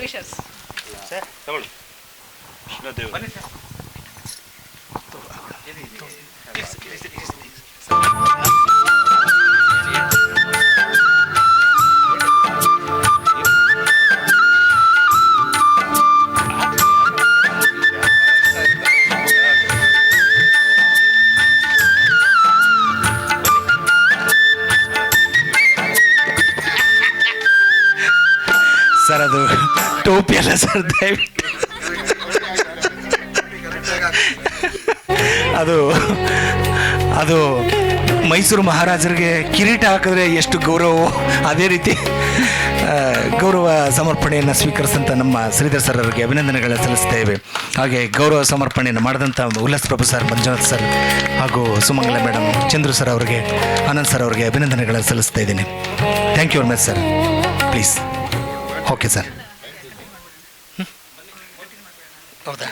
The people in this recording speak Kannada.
ವಿಶಸ್. ಸರ್ ತಗೊಳ್ಳಿ. ಕೃಷ್ಣದೇವ್ ಬನ್ನಿ ಸರ್. ಸರ್ ಅದು ಟೋಪಿ ಅಲ್ಲ ಸರ್, ದಯವಿಟ್ಟು ಅದು ಅದು ಮೈಸೂರು ಮಹಾರಾಜರಿಗೆ ಕಿರೀಟ ಹಾಕಿದ್ರೆ ಎಷ್ಟು ಗೌರವವೋ ಅದೇ ರೀತಿ ಗೌರವ ಸಮರ್ಪಣೆಯನ್ನು ಸ್ವೀಕರಿಸಿದಂಥ ನಮ್ಮ ಶ್ರೀಧರ್ ಸರ್ ಅವರಿಗೆ ಅಭಿನಂದನೆಗಳನ್ನು ಸಲ್ಲಿಸ್ತೇವೆ. ಹಾಗೆ ಗೌರವ ಸಮರ್ಪಣೆಯನ್ನು ಮಾಡಿದಂಥ ಉಲ್ಲಾಸ್ ಪ್ರಭು ಸರ್, ಮಂಜುನಾಥ್ ಸರ್ ಹಾಗೂ ಸುಮಂಗಲ ಮೇಡಮ್, ಚಂದ್ರು ಸರ್ ಅವರಿಗೆ, ಆನಂದ್ ಸರ್ ಅವರಿಗೆ ಅಭಿನಂದನೆಗಳನ್ನು ಸಲ್ಲಿಸ್ತಾ ಇದ್ದೀನಿ. Thank you very much sir. Please. Okay sir. ಹೌದಾ?